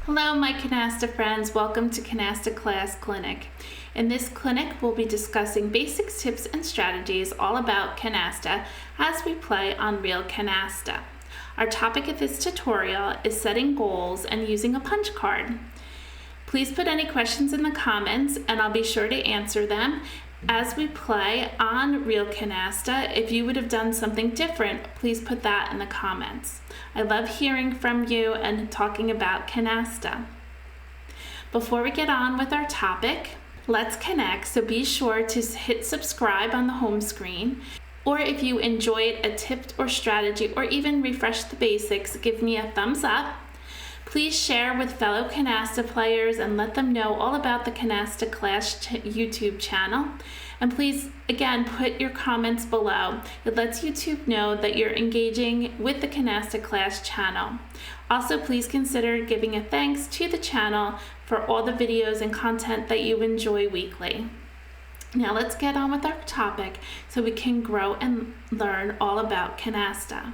Hello my Canasta friends, welcome to Canasta Class Clinic. In this clinic we'll be discussing basics, tips, and strategies all about canasta as we play on real canasta. Our topic of this tutorial is setting goals and using a punch card. Please put any questions in the comments and I'll be sure to answer them as we play on real canasta. If you would have done something different, please put that in the comments. I love hearing from you and talking about canasta. Before we get on with our topic, let's connect, so be sure to hit subscribe on the home screen. Or if you enjoyed a tip or strategy or even refresh the basics, give me a thumbs up. Please share with fellow canasta players and let them know all about the Canasta Class YouTube channel. And please, again, put your comments below. It lets YouTube know that you're engaging with the Canasta Class channel. Also, please consider giving a thanks to the channel for all the videos and content that you enjoy weekly. Now let's get on with our topic so we can grow and learn all about canasta.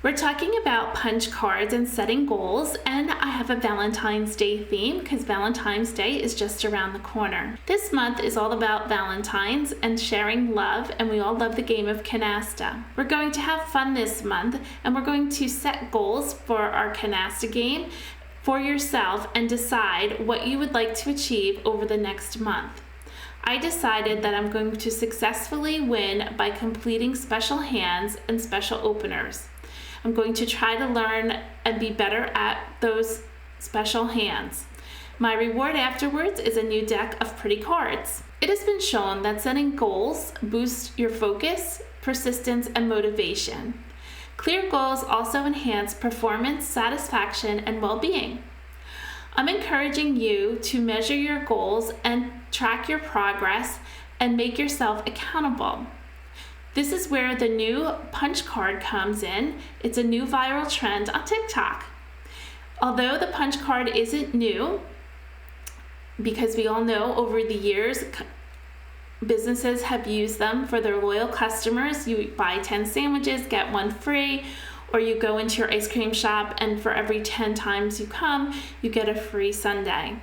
We're talking about punch cards and setting goals, and I have a Valentine's Day theme because Valentine's Day is just around the corner. This month is all about Valentines and sharing love, and we all love the game of canasta. We're going to have fun this month, and we're going to set goals for our canasta game for yourself and decide what you would like to achieve over the next month. I decided that I'm going to successfully win by completing special hands and special openers. I'm going to try to learn and be better at those special hands. My reward afterwards is a new deck of pretty cards. It has been shown that setting goals boosts your focus, persistence, and motivation. Clear goals also enhance performance, satisfaction, and well-being. I'm encouraging you to measure your goals and track your progress and make yourself accountable. This is where the new punch card comes in. It's a new viral trend on TikTok. Although the punch card isn't new, because we all know over the years businesses have used them for their loyal customers. You buy 10 sandwiches, get one free, or you go into your ice cream shop and for every 10 times you come, you get a free sundae.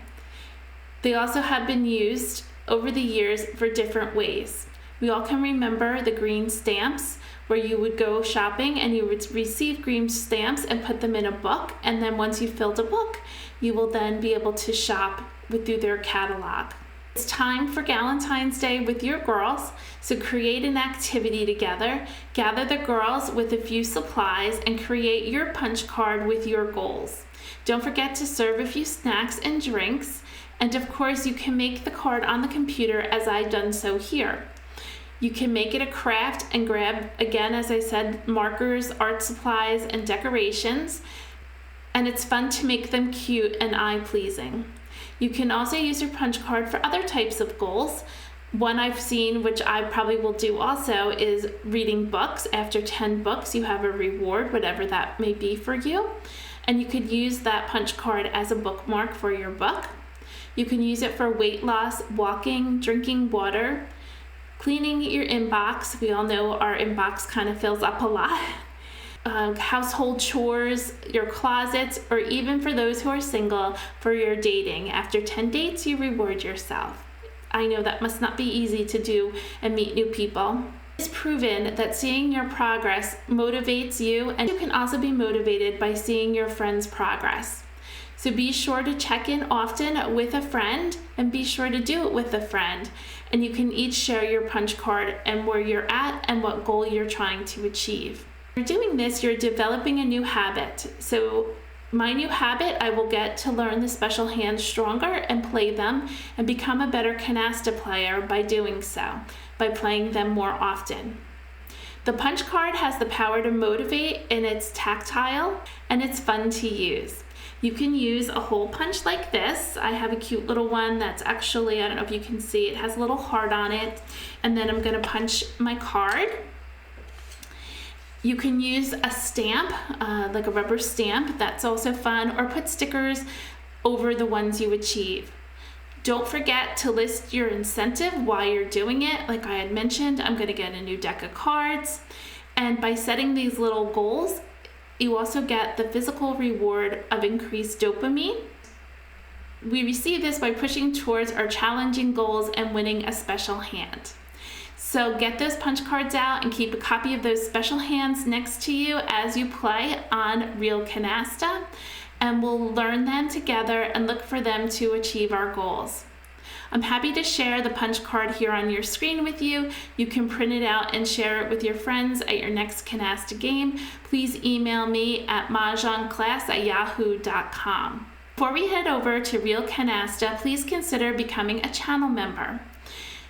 They also have been used over the years for different ways. We all can remember the green stamps where you would go shopping and you would receive green stamps and put them in a book, and then once you filled a book, you will then be able to shop through their catalog. It's time for Galentine's Day with your girls, so create an activity together, gather the girls with a few supplies, and create your punch card with your goals. Don't forget to serve a few snacks and drinks, and of course you can make the card on the computer as I've done so here. You can make it a craft and grab, again, as I said, markers, art supplies, and decorations. And it's fun to make them cute and eye-pleasing. You can also use your punch card for other types of goals. One I've seen, which I probably will do also, is reading books. After 10 books, you have a reward, whatever that may be for you. And you could use that punch card as a bookmark for your book. You can use it for weight loss, walking, drinking water, cleaning your inbox. We all know our inbox kind of fills up a lot. Household chores, your closets, or even for those who are single, for your dating. After 10 dates, you reward yourself. I know that must not be easy to do and meet new people. It's proven that seeing your progress motivates you, and you can also be motivated by seeing your friends' progress. So be sure to check in often with a friend, and be sure to do it with a friend. And you can each share your punch card and where you're at and what goal you're trying to achieve. You're doing this, you're developing a new habit. So my new habit, I will get to learn the special hands stronger and play them and become a better canasta player by doing so, by playing them more often. The punch card has the power to motivate, and it's tactile and it's fun to use. You can use a hole punch like this. I have a cute little one that's actually, I don't know if you can see, it has a little heart on it. And then I'm gonna punch my card. You can use a stamp, like a rubber stamp, that's also fun, or put stickers over the ones you achieve. Don't forget to list your incentive while you're doing it. Like I had mentioned, I'm gonna get a new deck of cards. And by setting these little goals, You also get the physical reward of increased dopamine. We receive this by pushing towards our challenging goals and winning a special hand. So get those punch cards out and keep a copy of those special hands next to you as you play on Real Canasta, and we'll learn them together and look for them to achieve our goals. I'm happy to share the punch card here on your screen with you. You can print it out and share it with your friends at your next Canasta game. Please email me at mahjongclass@yahoo.com. Before we head over to Real Canasta, please consider becoming a channel member.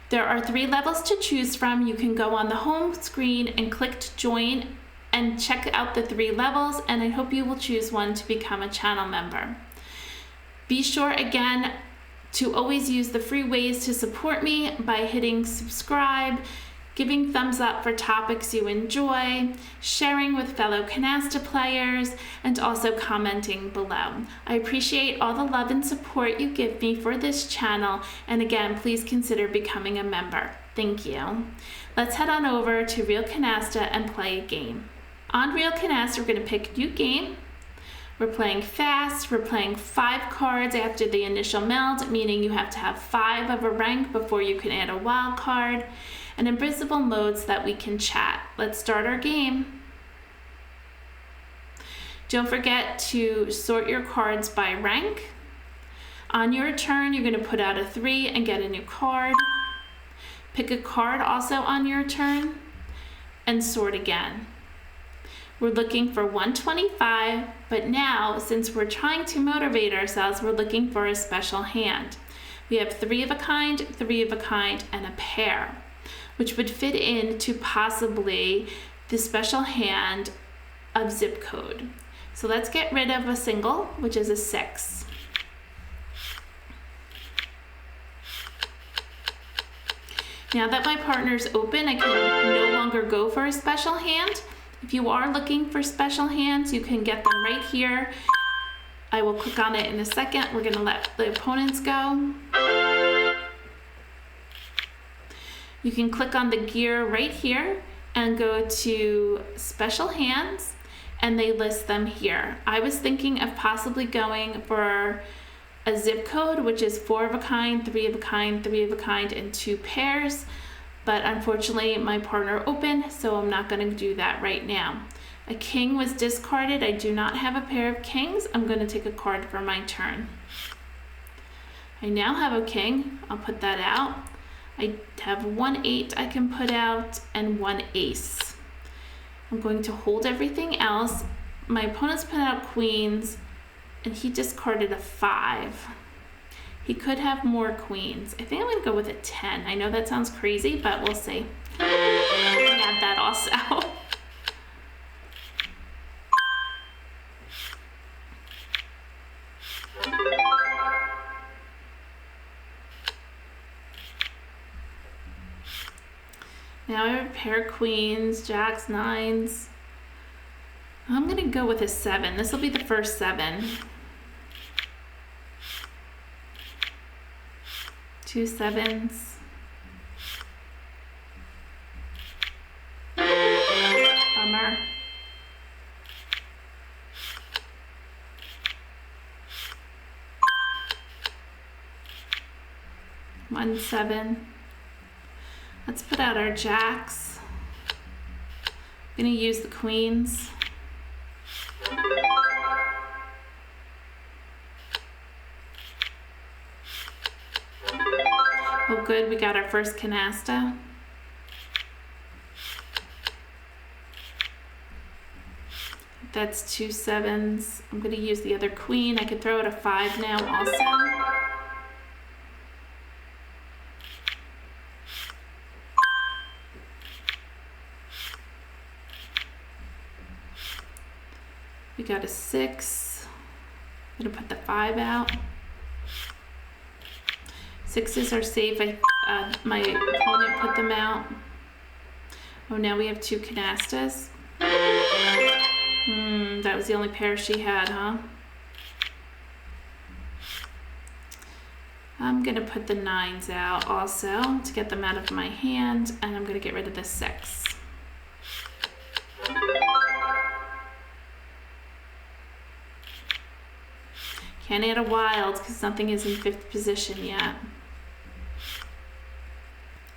There are 3 levels to choose from. You can go on the home screen and click to join and check out the 3 levels, and I hope you will choose one to become a channel member. Be sure again to always use the free ways to support me by hitting subscribe, giving thumbs up for topics you enjoy, sharing with fellow Canasta players, and also commenting below. I appreciate all the love and support you give me for this channel, and again, please consider becoming a member. Thank you. Let's head on over to Real Canasta and play a game. On Real Canasta, we're going to pick a new game. We're playing fast. We're playing 5 cards after the initial meld, meaning you have to have 5 of a rank before you can add a wild card, and invisible modes that we can chat. Let's start our game. Don't forget to sort your cards by rank. On your turn, you're going to put out a 3 and get a new card. Pick a card also on your turn and sort again. We're looking for 125, but now, since we're trying to motivate ourselves, we're looking for a special hand. We have 3 of a kind, 3 of a kind, and a pair, which would fit into possibly the special hand of zip code. So let's get rid of a single, which is a 6. Now that my partner's open, I can no longer go for a special hand. If you are looking for special hands, you can get them right here. I will click on it in a second. We're going to let the opponents go. You can click on the gear right here and go to special hands, and they list them here. I was thinking of possibly going for a zip code, which is 4 of a kind, 3 of a kind, 3 of a kind, and 2 pairs. But unfortunately my partner opened, so I'm not going to do that right now. A king was discarded. I do not have a pair of kings. I'm going to take a card for my turn. I now have a king. I'll put that out. I have 1 8 I can put out and 1 ace. I'm going to hold everything else. My opponent's put out queens and he discarded a 5. He could have more queens. I think I'm going to go with a 10. I know that sounds crazy, but we'll see. I'm going to add that also. Now I have a pair of queens, jacks, 9s. I'm going to go with a 7. This will be the first 7. 2 7s. Bummer. One 7. Let's put out our jacks. I'm going to use the queens. Oh good, we got our first canasta. That's 2 7s. I'm going to use the other queen. I could throw out a 5 now also. We got a 6. I'm going to put the 5 out. 6s are safe. My opponent put them out. Oh, now we have 2 canastas. That was the only pair she had, huh? I'm going to put the 9s out also to get them out of my hand, and I'm going to get rid of the 6. Can't add a wild because nothing is in 5th position yet.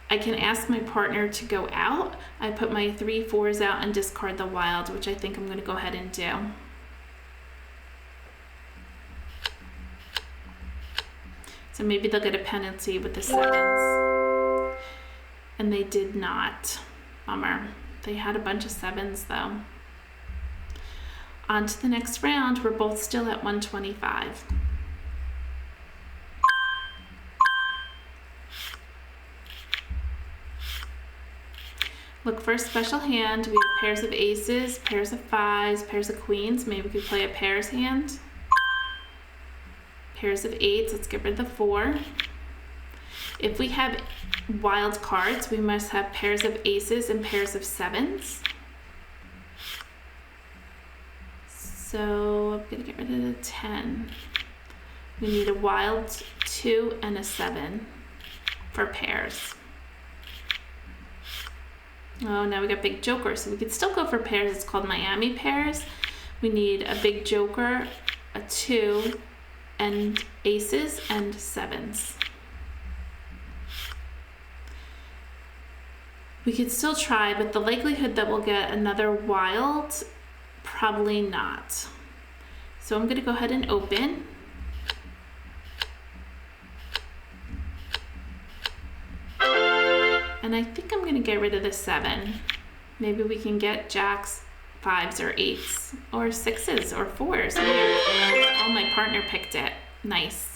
I can ask my partner to go out. I put my 3 4s out and discard the wild, which I think I'm going to go ahead and do. So maybe they'll get a penalty with the 7s. And they did not. Bummer. They had a bunch of 7s though. On to the next round. We're both still at 125. Look for a special hand. We have pairs of aces, pairs of 5s, pairs of queens. Maybe we could play a pairs hand. Pairs of 8s. Let's get rid of the 4. If we have wild cards, we must have pairs of aces and pairs of 7s. So I'm going to get rid of the 10. We need a wild 2 and a 7 for pairs. Oh, now we got big joker, so we could still go for pairs. It's called Miami pairs. We need a big joker, a 2, and aces and 7s. We could still try, but the likelihood that we'll get another wild, probably not. So I'm going to go ahead and open. And I think I'm going to get rid of the 7. Maybe we can get jacks, 5s, or 8s, or 6s, or 4s. Weird. Oh, my partner picked it. Nice.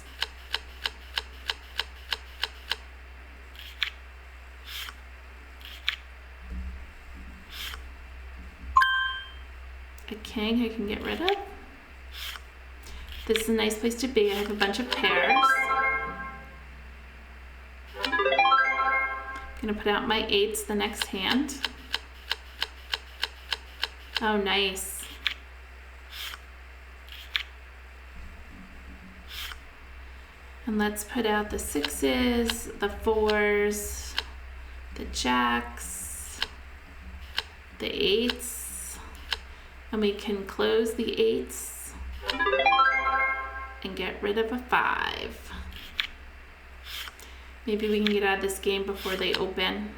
A king I can get rid of. This is a nice place to be. I have a bunch of pairs. I'm gonna put out my 8s the next hand. Oh, nice. And let's put out the 6s, the 4s, the jacks, the 8s, and we can close the 8s and get rid of a 5. Maybe we can get out of this game before they open.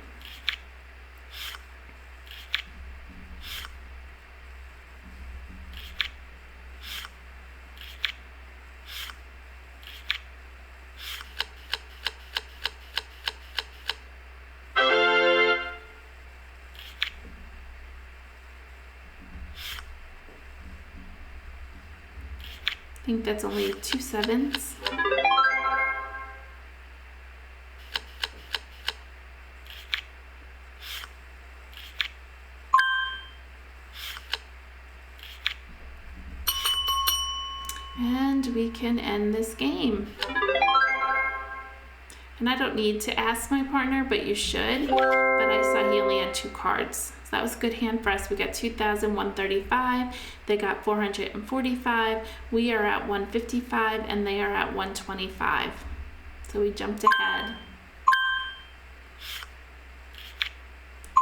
I think that's only 2 7s. And we can end this game. And I don't need to ask my partner, but you should. But I saw he only had 2 cards. So that was a good hand for us. We got 2,135. They got 445. We are at 155 and they are at 125. So we jumped ahead.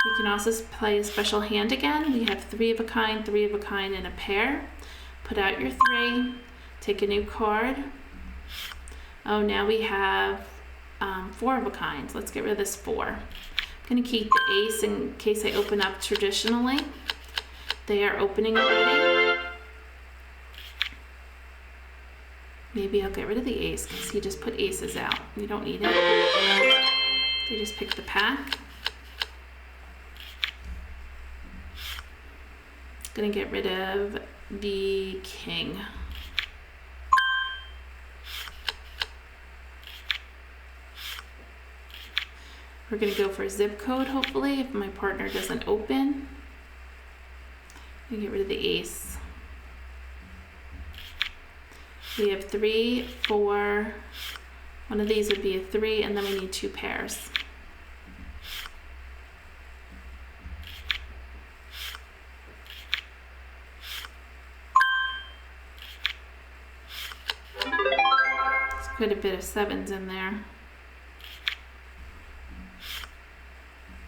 We can also play a special hand again. We have 3 of a kind, 3 of a kind, and a pair. Put out your 3. Take a new card. Oh, now we have 4 of a kind. Let's get rid of this 4. I'm going to keep the ace in case I open up traditionally. They are opening already. Maybe I'll get rid of the ace because he just put aces out. We don't need it. They just picked the pack. Going to get rid of the king. We're going to go for a zip code, hopefully, if my partner doesn't open. I'm going to get rid of the ace. We have 3, 4. One of these would be a 3, and then we need 2 pairs. There's quite a bit of 7s in there.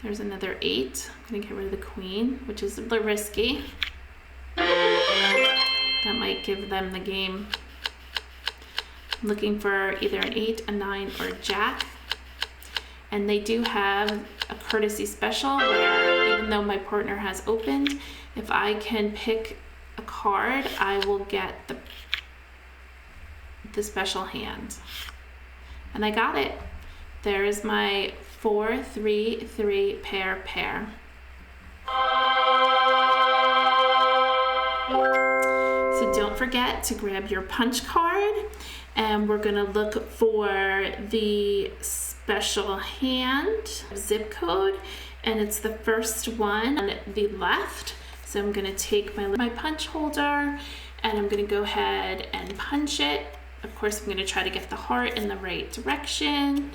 There's another 8. I'm going to get rid of the queen, which is a little risky. That might give them the game. I'm looking for either an 8, a 9, or a jack. And they do have a courtesy special where even though my partner has opened, if I can pick a card, I will get the special hand. And I got it. There's my 4, 3, 3 pair. So don't forget to grab your punch card, and we're gonna look for the special hand zip code, and it's the first one on the left. So I'm gonna take my punch holder and I'm gonna go ahead and punch it. Of course, I'm gonna try to get the heart in the right direction.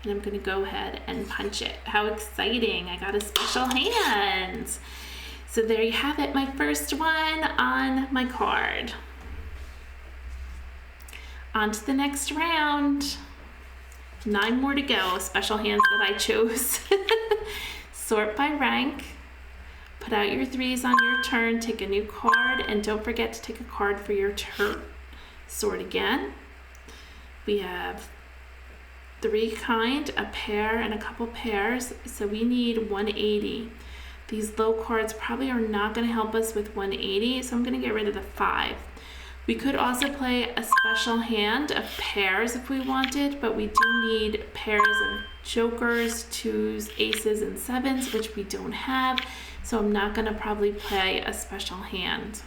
And I'm gonna go ahead and punch it. How exciting, I got a special hand. So there you have it, my first one on my card. On to the next round. 9 more to go, special hands that I chose. Sort by rank. Put out your 3s on your turn, take a new card, and don't forget to take a card for your turn. Sort again. We have 3 kind, a pair, and a couple pairs, so we need 180. These low cards probably are not going to help us with 180, so I'm going to get rid of the 5. We could also play a special hand of pairs if we wanted, but we do need pairs of jokers, 2s, aces, and 7s, which we don't have, so I'm not going to probably play a special hand.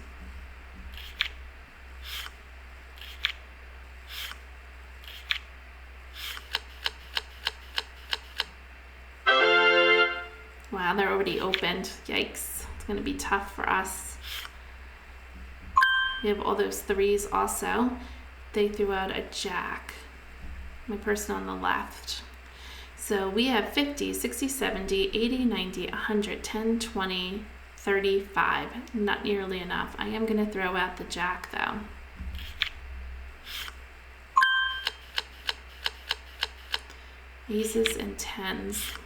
Wow, they're already opened. Yikes. It's going to be tough for us. We have all those 3s also. They threw out a jack. My person on the left. So we have 50, 60, 70, 80, 90, 100, 10, 20, 35. Not nearly enough. I am going to throw out the jack though. Aces and 10s.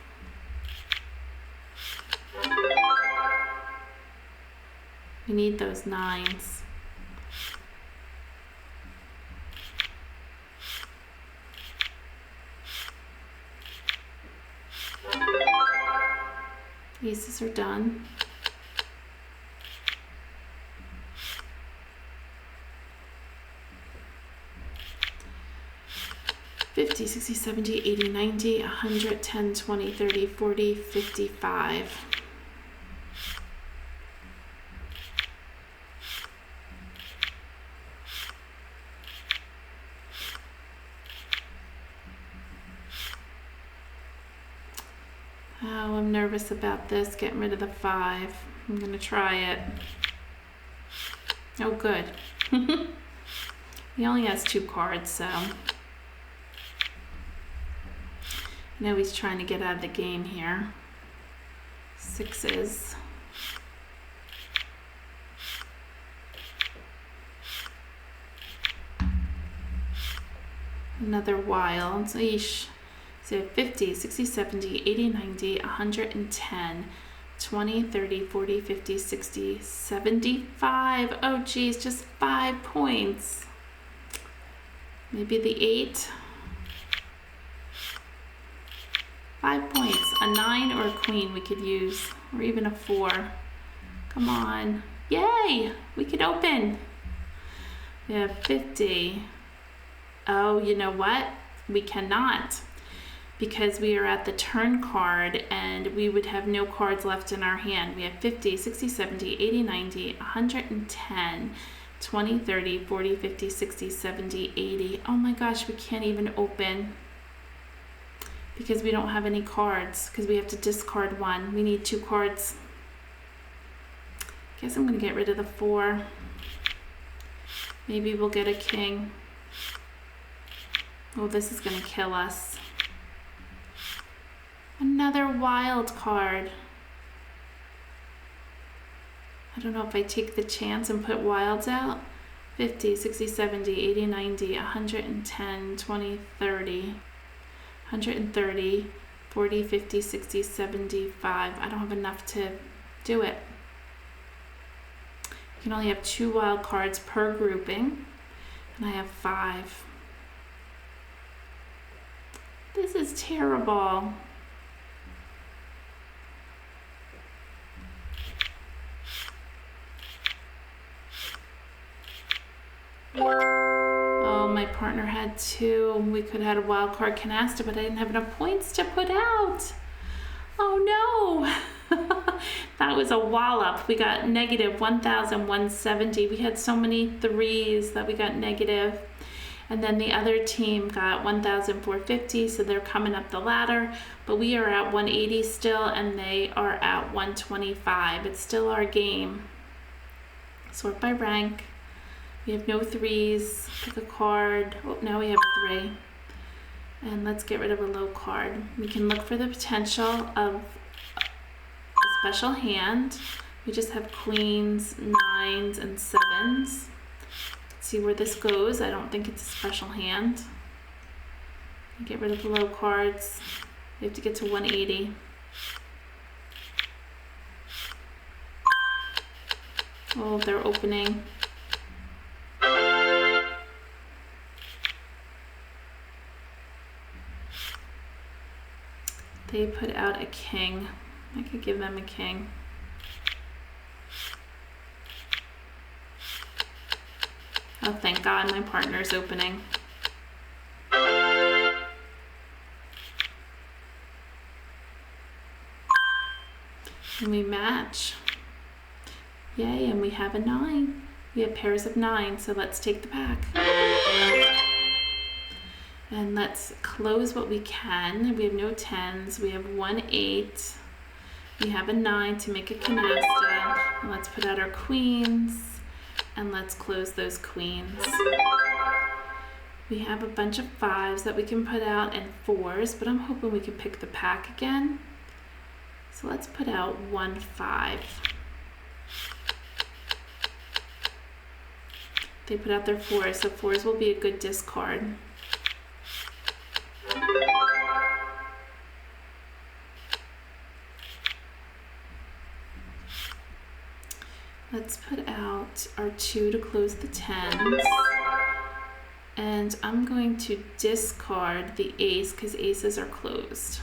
We need those 9s. Aces are done. $50, $60, $70, $80, $90, $100, $10, $20, $30, $40, $55. Oh, I'm nervous about this, getting rid of the 5. I'm gonna try it. Oh, good. He only has 2 cards, so. I know he's trying to get out of the game here. 6s. Another wild. Eesh. So 50, 60, 70, 80, 90, 110, 20, 30, 40, 50, 60, 75. Oh geez, just 5 points. Maybe the 8. 5 points. A 9 or a queen we could use, or even a 4. Come on. Yay! We can open. We have 50. Oh, you know what? We cannot, because we are at the turn card and we would have no cards left in our hand. We have 50, 60, 70, 80, 90, 110, 20, 30, 40, 50, 60, 70, 80. Oh my gosh, we can't even open because we don't have any cards, because we have to discard 1. We need 2 cards. Guess I'm gonna get rid of the 4. Maybe we'll get a king. Oh, this is gonna kill us. Another wild card. I don't know if I take the chance and put wilds out. 50, 60, 70, 80, 90, 110, 20, 30, 130, 40, 50, 60, 75. I don't have enough to do it. You can only have 2 wild cards per grouping. And I have 5. This is terrible. Oh, my partner had 2. We could have had a wild card canasta, but I didn't have enough points to put out. Oh no. That was a wallop. We got negative 1,170. We had so many 3s that we got negative. And then the other team got 1,450, so they're coming up the ladder. But we are at 180 still, and they are at 125. It's still our game. Sort by rank. We have no 3s. Pick a card. Oh, now we have a 3. And let's get rid of a low card. We can look for the potential of a special hand. We just have queens, 9s, and 7s. See where this goes. I don't think it's a special hand. Get rid of the low cards. We have to get to 180. Oh, they're opening. They put out a king. I could give them a king. Oh, thank God my partner's opening. And we match. Yay, and we have a 9. We have pairs of 9, so let's take the pack. And let's close what we can. We have no 10s. We have 1 8. We have a 9 to make a canasta. And let's put out our queens. And let's close those queens. We have a bunch of 5s that we can put out and 4s, but I'm hoping we can pick the pack again. So let's put out 1 5. They put out their 4s, so 4s will be a good discard. Let's put out our 2 to close the 10s. And I'm going to discard the ace because aces are closed.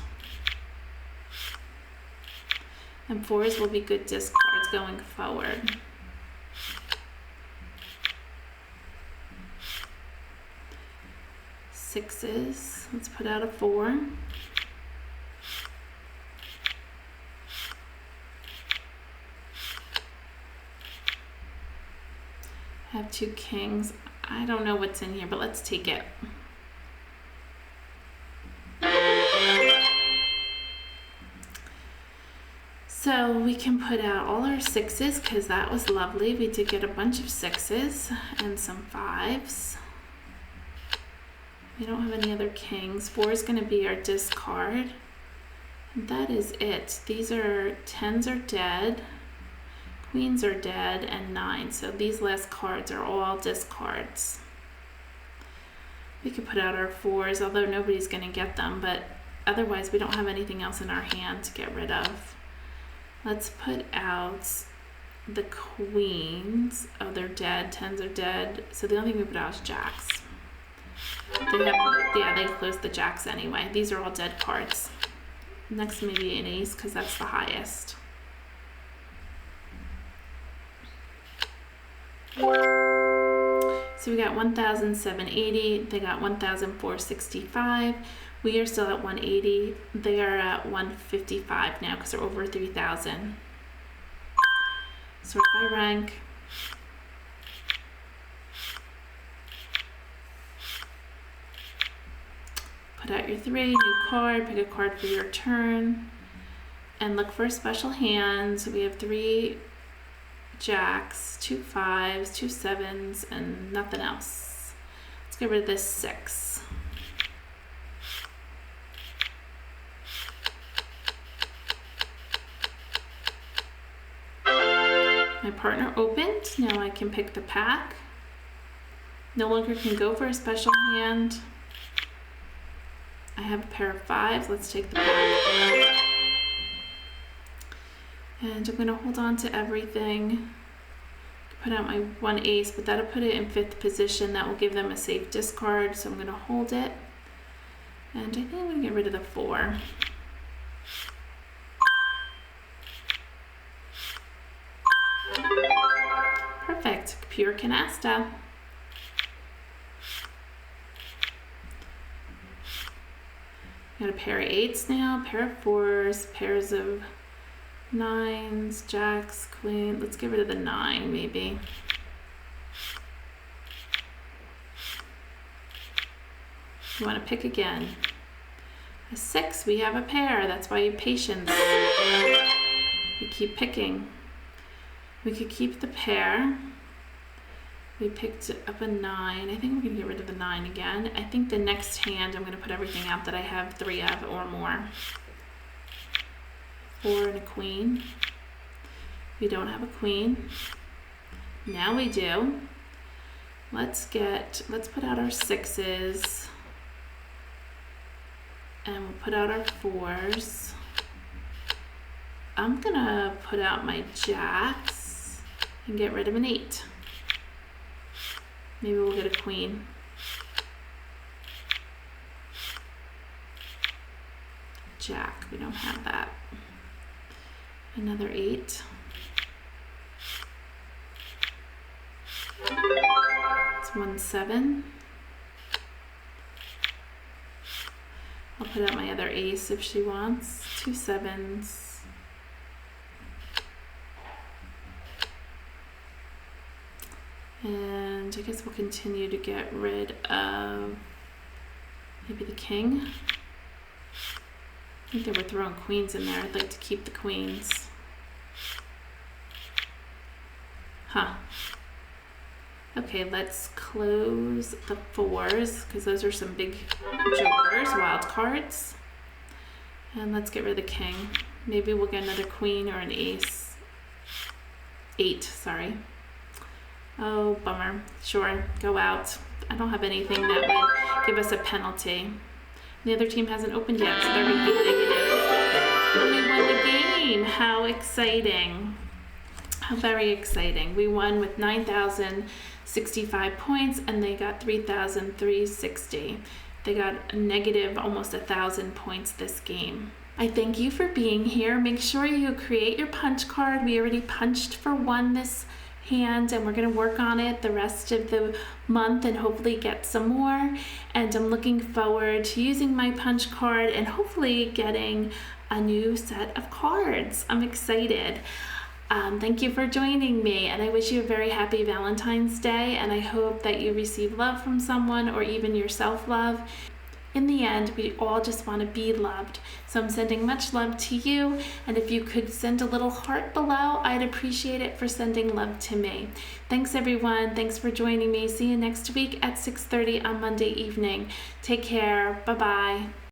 And 4s will be good discards going forward. Sixes, let's put out a 4. I have 2 kings. I don't know what's in here, but let's take it. So we can put out all our 6s because that was lovely. We did get a bunch of 6s and some 5s. We don't have any other kings. 4 is going to be our discard. And that is it. These are 10s are dead. Queens are dead and 9, so these last cards are all discards. We could put out our 4s, although nobody's going to get them, but otherwise we don't have anything else in our hand to get rid of. Let's put out the queens. Oh, they're dead. 10s are dead, so the only thing we put out is jacks. They closed the jacks anyway. These are all dead cards. Next maybe an ace because that's the highest. So we got 1,780, they got 1,465. We are still at 180. They are at 155 now because they're over 3,000. Sort by rank. Put out your 3, new card, pick a card for your turn, and look for special hands. We have 3 jacks, 2 5s, 2 7s, and nothing else. Let's get rid of this 6. My partner opened. Now I can pick the pack. No longer can go for a special hand. I have a pair of 5s. Let's take the pack. And I'm going to hold on to everything. put out my 1 ace, but that'll put it in 5th position. That will give them a safe discard, so I'm going to hold it. And I think I'm going to get rid of the 4. Perfect, pure canasta. Got a pair of 8s now, pair of 4s, pairs of 9s, jacks, queen. Let's get rid of the 9 maybe. You want to pick again. A 6, we have a pair. That's why you patience. You keep picking. We could keep the pair. We picked up a 9. I think we're going to get rid of the 9 again. I think the next hand I'm going to put everything out that I have 3 of or more. 4 and a queen. We don't have a queen. Now we do. Let's put out our 6s. And we'll put out our 4s. I'm going to put out my jacks and get rid of an 8. Maybe we'll get a queen. Jack, we don't have that. Another 8. It's 1 7. I'll put out my other ace if she wants. 2 7s. And I guess we'll continue to get rid of maybe the king. I think they were throwing queens in there. I'd like to keep the queens. Huh. Okay, let's close the 4s because those are some big jokers, wild cards. And let's get rid of the king. Maybe we'll get another queen or an ace. 8, sorry. Oh, bummer. Sure, go out. I don't have anything that would give us a penalty. The other team hasn't opened yet, so they're going to be negative. And we won the game. How exciting. How very exciting. We won with 9,065 points, and they got 3,360. They got a negative almost 1,000 points this game. I thank you for being here. Make sure you create your punch card. We already punched for 1 this hand, and we're going to work on it the rest of the month and hopefully get some more. And I'm looking forward to using my punch card and hopefully getting a new set of cards. I'm excited. Thank you for joining me, and I wish you a very happy Valentine's Day, and I hope that you receive love from someone or even your self-love. In the end, we all just want to be loved. So I'm sending much love to you, and if you could send a little heart below, I'd appreciate it for sending love to me. Thanks everyone. Thanks for joining me. See you next week at 6:30 on Monday evening. Take care. Bye-bye.